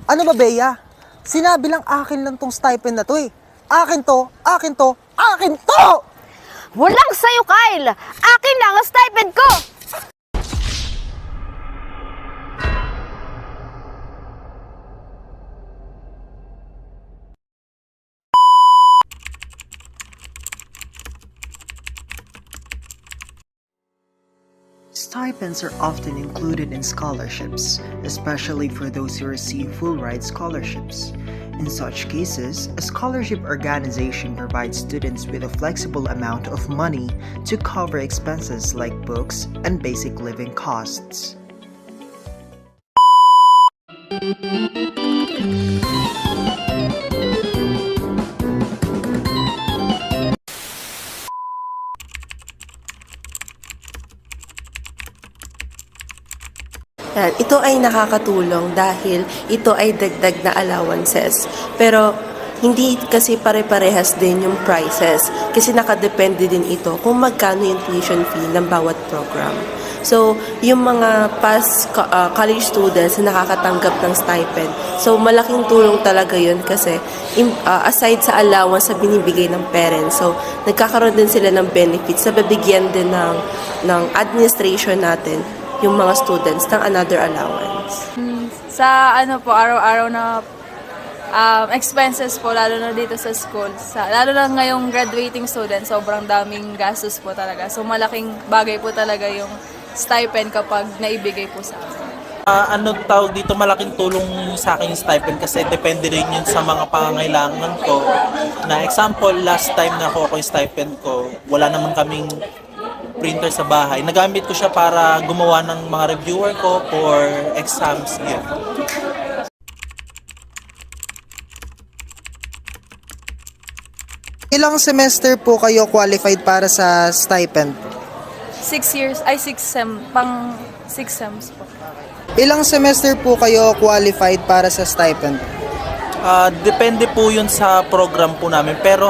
Ano ba, Bea? Sinabi lang akin lang tong stipend na to eh. Akin to, akin to, akin to! Walang sayo, Kyle! Akin lang ang stipend ko! Stipends are often included in scholarships, especially for those who receive full-ride scholarships. In such cases, a scholarship organization provides students with a flexible amount of money to cover expenses like books and basic living costs. Yan, ito ay nakakatulong dahil ito ay dagdag na allowances. Pero hindi kasi pare-parehas din yung prices kasi nakadepende din ito kung magkano yung tuition fee ng bawat program. So, yung mga past college students na nakakatanggap ng stipend, so malaking tulong talaga yun kasi aside sa allowance na binibigay ng parents, so nagkakaroon din sila ng benefits na babigyan din ng administration natin yung mga students ng another allowance. Sa araw-araw na expenses po, lalo na dito sa school, lalo na ngayong graduating student, sobrang daming gastos po talaga. So malaking bagay po talaga yung stipend kapag naibigay po sa amin. Tawag dito, malaking tulong sa akin yung stipend kasi depende rin yun sa mga pangangailangan ko. Na example, last time na ako yung stipend ko, wala naman kaming printer sa bahay. Nagamit ko siya para gumawa ng mga reviewer ko for exams. Yun. Ilang semester po kayo qualified para sa stipend? 6 sems po. Ilang semester po kayo qualified para sa stipend? Depende po yun sa program po namin. Pero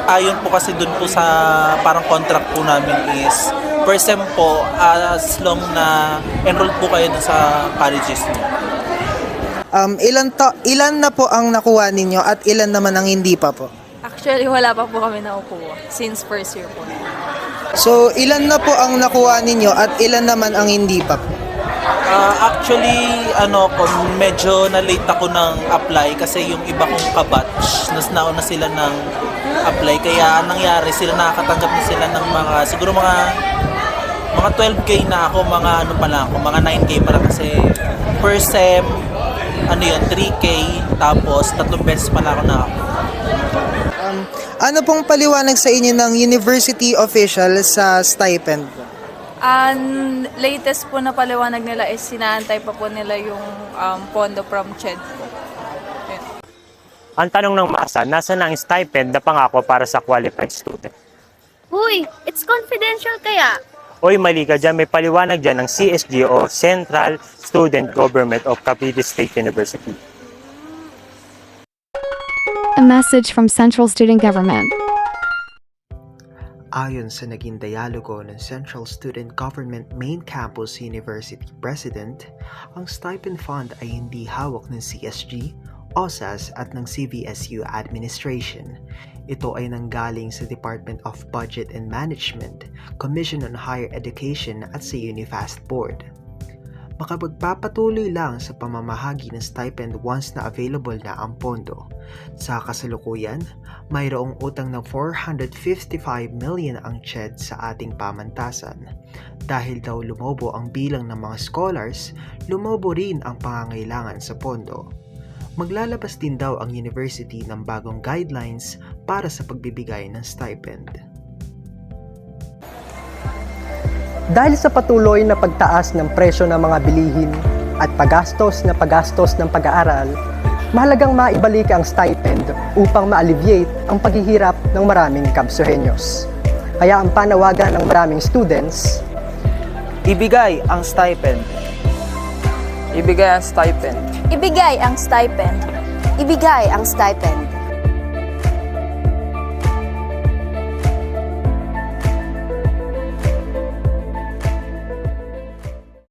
ayon po kasi dun po sa parang contract po namin is per sem po as long na enrolled po kayo dun sa colleges niyo. Ilan na po ang nakuha ninyo at ilan naman ang hindi pa po? Actually, wala pa po kami nakukuha since first year po. So, ilan na po ang nakuha ninyo at ilan naman ang hindi pa po? Actually, medyo na-late ako ng apply kasi yung iba kong kabatch, nauna sila ng apply. Kaya nangyari, sila nakakatanggap na sila ng siguro mga 12K na ako, mga 9K para kasi per sem, 3K, tapos 3 beses pala ako na ako. Ano pong paliwanag sa inyo ng university official sa stipend? Ang latest po na paliwanag nila is sinaantay pa po nila yung pondo from CHED po. Ayan. Ang tanong ng masa, nasa na ang stipend na pangako para sa qualified student? Huy, it's confidential kaya? Oy, mali ka dyan. May paliwanag dyan ng CSG o Central Student Government of Cavite State University. A message from Central Student Government. Ayon sa naging dialogo ng Central Student Government Main Campus University President, ang stipend fund ay hindi hawak ng CSG, OSAS at ng CVSU Administration. Ito ay nanggaling sa Department of Budget and Management, Commission on Higher Education at sa Unifast Board. Makapagpapatuloy lang sa pamamahagi ng stipend once na available na ang pondo. Sa kasalukuyan, mayroong utang ng 455 million ang CHED sa ating pamantasan. Dahil daw lumobo ang bilang ng mga scholars, lumobo rin ang pangangailangan sa pondo. Maglalabas din daw ang university ng bagong guidelines para sa pagbibigay ng stipend. Dahil sa patuloy na pagtaas ng presyo ng mga bilihin at paggastos ng pag-aaral, mahalagang maibalik ang stipend upang ma-alleviate ang paghihirap ng maraming kabsuhenyos. Kaya ang panawagan ng maraming students, ibigay ang stipend. Ibigay ang stipend. Ibigay ang stipend. Ibigay ang stipend.